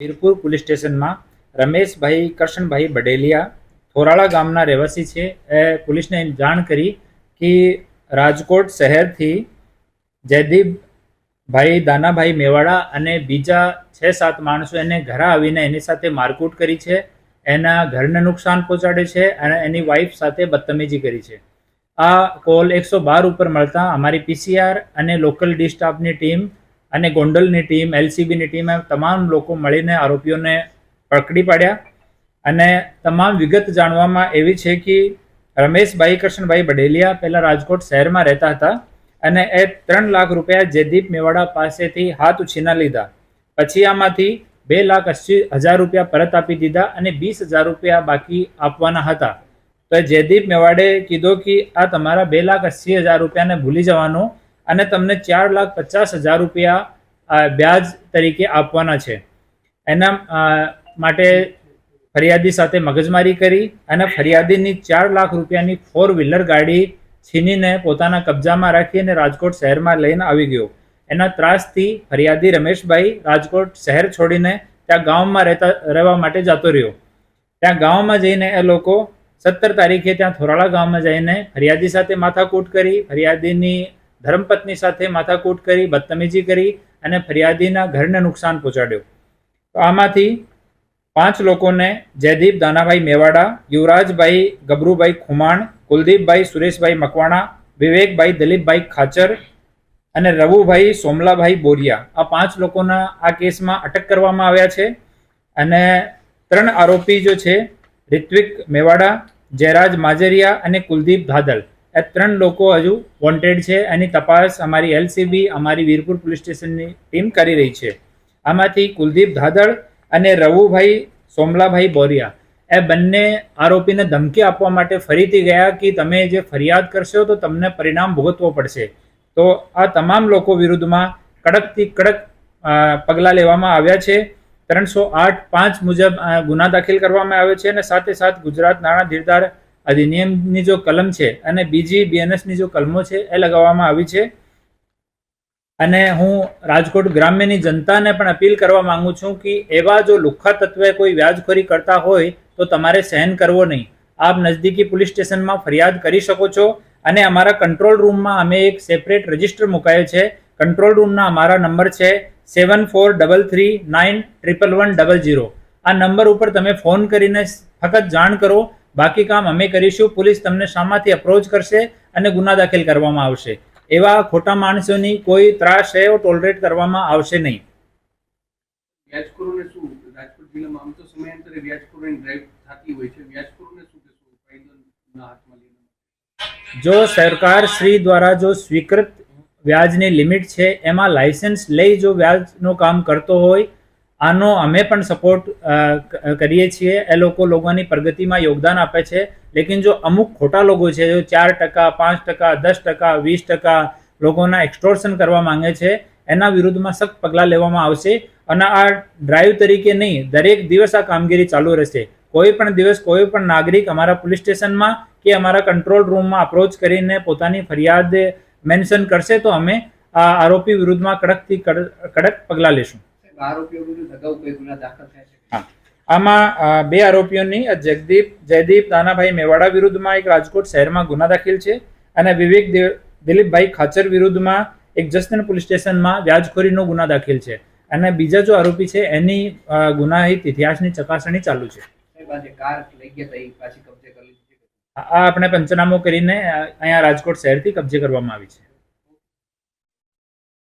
Virpur police સ્ટેશનમાં રમેશભાઈ કરશનભાઈ બડેલિયા થોરાળા ગામના રહેવાસી છે. એ પોલીસને જાણ કરી કે રાજકોટ શહેરથી જયદીપભાઈ દાનાભાઈ મેવાડા અને બીજા 6-7 માણસો એને ઘરે આવીને એની સાથે મારકૂટ કરી છે, એના ઘરને નુકસાન પહોંચાડે છે અને એની વાઈફ સાથે બદતમીજી કરી છે. આ કોલ 112 ઉપર મળતા અમારી પીસીઆર અને લોકલ ડી સ્ટાફની ટીમ અને ગોંડલની ટીમ, એલસીબીની ટીમ, તમામ લોકો મળીને આરોપીઓને પકડી પાડ્યા. અને તમામ વિગત જાણવામાં એવી છે કે રમેશભાઈ કરશનભાઈ બડેલિયા પહેલા રાજકોટ શહેરમાં રહેતા હતા અને એ 3 લાખ રૂપિયા જયદીપ મેવાડા પાસેથી હાથ ઉછીના લીધા. પછી આમાંથી 2,80,000 રૂપિયા પરત આપી દીધા અને 20,000 રૂપિયા બાકી આપવાના હતા. તો જયદીપ મેવાડે કીધું કે આ તમારા 2,80,000 રૂપિયાને ભૂલી જવાનો અને તમને 4,50,000 રૂપિયા વ્યાજ તરીકે આપવાના છે. એના માટે ફરિયાદી સાથે મગજમારી કરી અને ફરિયાદીની 4 લાખ રૂપિયાની 4-વ્હીલર ગાડી છીનીને પોતાના કબજામાં રાખી અને રાજકોટ શહેરમાં લઈને આવી ગયો. એના ત્રાસથી ફરિયાદી રમેશભાઈ રાજકોટ શહેર છોડીને ત્યાં ગામમાં રહેવા માટે જતો રહ્યો. ત્યાં ગામમાં જઈને એ લોકો 17 તારીખે ત્યાં થોરાળા ગામમાં જઈને ફરિયાદી સાથે માથાકૂટ કરી, ફરિયાદીની ધર્મપત્ની સાથે માથાકૂટ કરી, બદતમીજી કરી અને ફરિયાદીના ઘરને નુકસાન પહોંચાડ્યું. તો આમાંથી 5 લોકોને જયદીપ દાનાભાઈ મેવાડા, યુવરાજભાઈ ગબરુભાઈ ખુમાણ, કુલદીપભાઈ સુરેશભાઈ મકવાણા, વિવેકભાઈ દિલીપભાઈ ખાચર અને રવુભાઈ સોમલાભાઈ બોરિયા, આ 5 લોકોના આ કેસમાં અટક કરવામાં આવ્યા છે. અને 3 આરોપી જો છે, રિત્વિક મેવાડા, જયરાજ માજરિયા અને કુલદીપ ધાદળ, એ 3 લોકો હજુ વોન્ટેડ છે. એની તપાસ અમારી એલસીબી, અમારી વીરપુર પોલીસ સ્ટેશનની ટીમ કરી રહી છે. આમાંથી કુલદીપ ધાદળ અને રવુભાઈ સોમલાભાઈ બોરિયા એ બંને આરોપીને ધમકી આપવા માટે ફરીથી ગયા કે તમે જે ફરિયાદ કરશો તો તમને પરિણામ ભોગવવો પડશે. તો આ તમામ લોકો વિરુદ્ધમાં કડકથી કડક પગલાં લેવામાં આવ્યા છે. 308(5) મુજબ ગુના દાખલ કરવામાં આવ્યો છે અને સાથે સાથ ગુજરાત નાણાં ધીરધાર અધિનિયમની જો કલમ છે અને બીજી બીએનએસની જો કલમો છે એ લગાવવામાં આવી છે. અને હું રાજકોટ ગ્રામ્યની જનતાને પણ અપીલ કરવા માંગુ છું કે એવા જો લુખ્ખા તત્વે કોઈ વ્યાજખોરી કરતા હોય તો તમારે સહન કરવો નહીં. આપ નજદીકી પોલીસ સ્ટેશનમાં ફરિયાદ કરી શકો છો અને અમારા કંટ્રોલ રૂમમાં અમે એક સેપરેટ રજિસ્ટર મુકાયો છે. કંટ્રોલ રૂમના અમારા નંબર છે 7433911100. આ નંબર ઉપર તમે ફોન કરીને ફક્ત જાણ કરો, બાકી કામ અમે કરીશું. પોલીસ તમને શામાંથી અપ્રોચ કરશે અને ગુના દાખલ કરવામાં આવશે. એવા ખોટા માણસોની કોઈ ત્રાસ છે ટોલરેટ કરવામાં આવશે નહીં. વ્યાજખોરોને શું રાજકોટ જિલ્લામાં આમ તો સમયાંતરે વ્યાજખોરોની ડ્રાઈવ થતી હોય છે, વ્યાજખોરોને શું કહેશું કાયદોના હાથમાં લઈને? જો સરકાર શ્રી દ્વારા જો સ્વીકૃત વ્યાજની લિમિટ છે એમાં લાયસન્સ લઈ જો વ્યાજનું કામ કરતો હોય, આનો અમે પણ સપોર્ટ કરીએ છીએ. એ લોકોની પ્રગતિમાં યોગદાન આપે છે. લેકિન જો અમુક ખોટા લોકો છે, જો 4%, 5%, 10%, 20% લોકોના એક્સટોર્શન કરવા માંગે છે, એના વિરુદ્ધમાં સખ્ત પગલાં લેવામાં આવશે. અને આ ડ્રાઈવ તરીકે નહીં, દરેક દિવસ આ કામગીરી ચાલુ રહેશે. કોઈ પણ દિવસ કોઈ પણ નાગરિક અમારા પોલીસ સ્ટેશનમાં કે અમારા કંટ્રોલ રૂમમાં અપ્રોચ કરીને પોતાની ફરિયાદ મેન્શન કરશે તો અમે આ આરોપી વિરુદ્ધમાં કડકથી કડક પગલાં લેશું. આરોપીઓ વિરુદ્ધ અગાઉ કોઈ ગુના દાખલ થયા છે? હા, આમાં 2 આરોપીઓની જયદીપ દાનાભાઈ મેવાડા વિરુદ્ધમાં એક રાજકોટ શહેરમાં ગુના દાખલ છે અને વિવેક દિલીપભાઈ ખાચર વિરુદ્ધમાં એક જસદણ પોલીસ સ્ટેશનમાં વ્યાજખોરીનો ગુના દાખલ છે. અને બીજા જો આરોપી છે એની ગુનાહિત ઇતિહાસની ચકાસણી ચાલુ છે. આ આપણે પંચનામો કરીને અહીંયા રાજકોટ શહેરથી કબજે કરવામાં આવી છે.